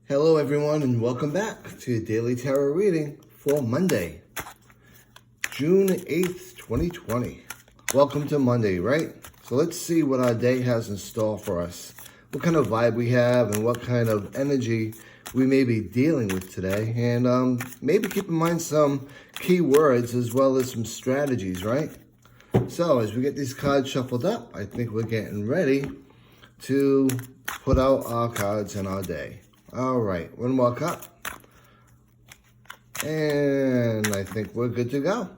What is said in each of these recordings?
Hello everyone and welcome back to Daily Tarot Reading for Monday, June 8th, 2020. Welcome to Monday, right? So let's see what our day has in store for us. What kind of vibe we have and what kind of energy we may be dealing with today. And maybe keep in mind some key words as well as some strategies, right? So as we get these cards shuffled up, I think we're getting ready to put out our cards in our day. All right, one more cup. And I think we're good to go.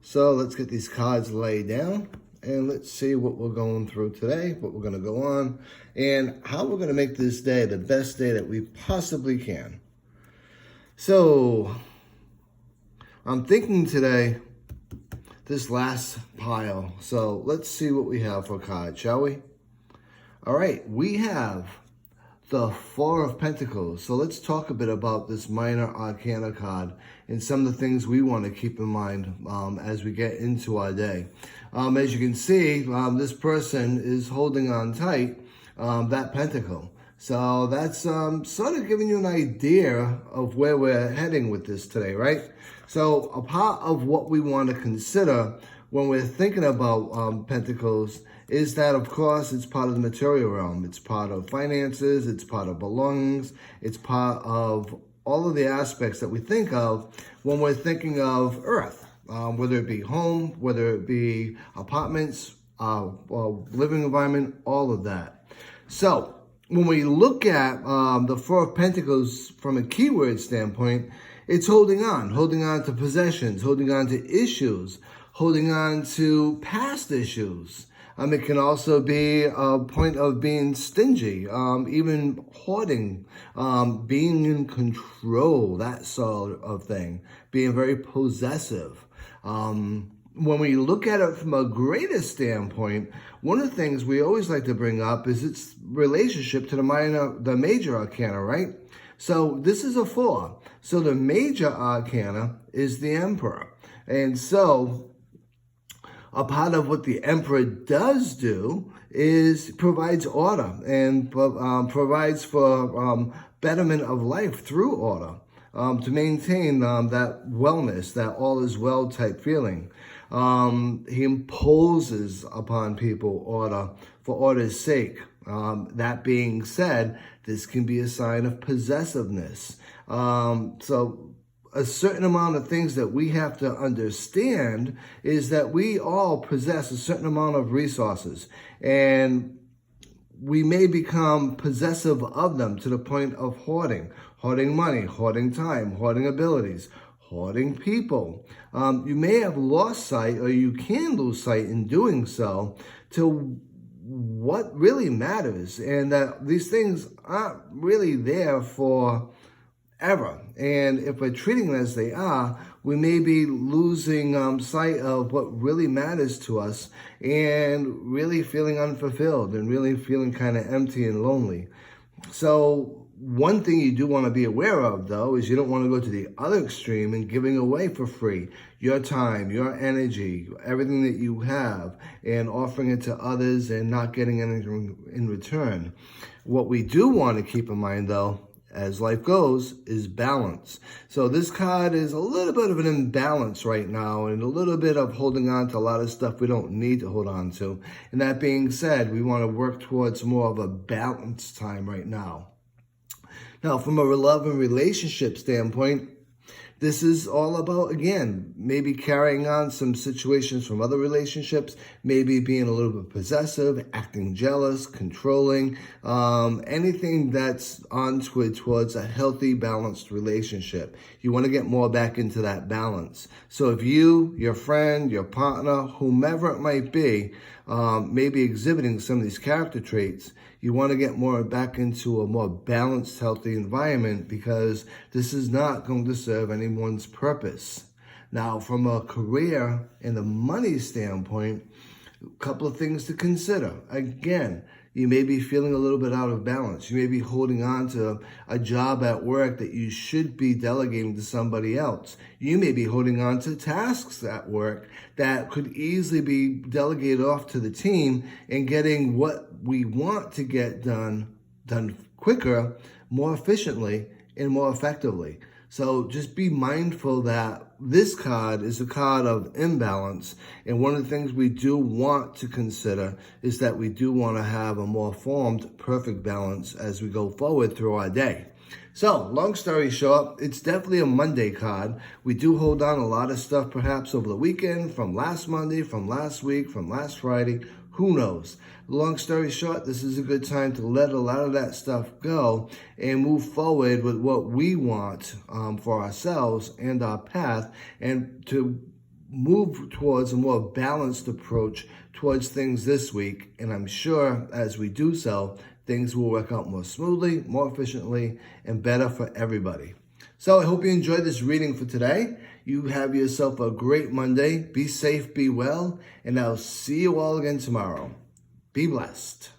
So let's get these cards laid down and let's see what we're going through today, what we're going to go on, and how we're going to make this day the best day that we possibly can. So I'm thinking today, this last pile. So let's see what we have for cards, shall we? All right, we have the Four of Pentacles. So let's talk a bit about this Minor Arcana card and some of the things we want to keep in mind as we get into our day. As you can see, this person is holding on tight, that pentacle. So that's sort of giving you an idea of where we're heading with this today, right? So a part of what we want to consider when we're thinking about pentacles is that, of course, it's part of the material realm. It's part of finances. It's part of belongings. It's part of all of the aspects that we think of when we're thinking of Earth, whether it be home, whether it be apartments, living environment, all of that. So when we look at the Four of Pentacles from a keyword standpoint, it's holding on to possessions, holding on to issues, holding on to past issues. It can also be a point of being stingy, even hoarding, being in control, that sort of thing, being very possessive. When we look at it from a greater standpoint, one of the things we always like to bring up is its relationship to the major arcana, right? So this is a 4. So the major arcana is the Emperor. And so a part of what the Emperor does do is provides order and provides for betterment of life through order, to maintain that wellness, that all is well type feeling. He imposes upon people order for order's sake. That being said, this can be a sign of possessiveness. So a certain amount of things that we have to understand is that we all possess a certain amount of resources, and we may become possessive of them to the point of hoarding money, hoarding time, hoarding abilities, hoarding people. You may have lost sight, or you can lose sight in doing so, to what really matters, and that these things aren't really there for ever. And if we're treating them as they are, we may be losing sight of what really matters to us and really feeling unfulfilled and really feeling kind of empty and lonely. So one thing you do want to be aware of, though, is you don't want to go to the other extreme and giving away for free your time, your energy, everything that you have, and offering it to others and not getting anything in return. What we do want to keep in mind, though, as life goes, is balance. So this card is a little bit of an imbalance right now, and a little bit of holding on to a lot of stuff we don't need to hold on to. And that being said, we want to work towards more of a balanced time right now. Now, from a love and relationship standpoint, this is all about, again, maybe carrying on some situations from other relationships, maybe being a little bit possessive, acting jealous, controlling, anything that's onward towards a healthy, balanced relationship. You want to get more back into that balance. So if you, your friend, your partner, whomever it might be, maybe exhibiting some of these character traits, you want to get more back into a more balanced, healthy environment, because this is not going to serve anyone's purpose. Now, from a career and a money standpoint, a couple of things to consider. Again, you may be feeling a little bit out of balance. You may be holding on to a job at work that you should be delegating to somebody else. You may be holding on to tasks at work that could easily be delegated off to the team and getting what we want to get done quicker, more efficiently, and more effectively. So just be mindful that this card is a card of imbalance. And one of the things we do want to consider is that we do want to have a more formed, perfect balance as we go forward through our day. So, long story short, it's definitely a Monday card. We do hold on a lot of stuff perhaps over the weekend, from last Monday, from last week, from last Friday. Who knows? Long story short, this is a good time to let a lot of that stuff go and move forward with what we want for ourselves and our path, and to move towards a more balanced approach towards things this week. And I'm sure as we do so, things will work out more smoothly, more efficiently, and better for everybody. So I hope you enjoyed this reading for today. You have yourself a great Monday. Be safe, be well, and I'll see you all again tomorrow. Be blessed.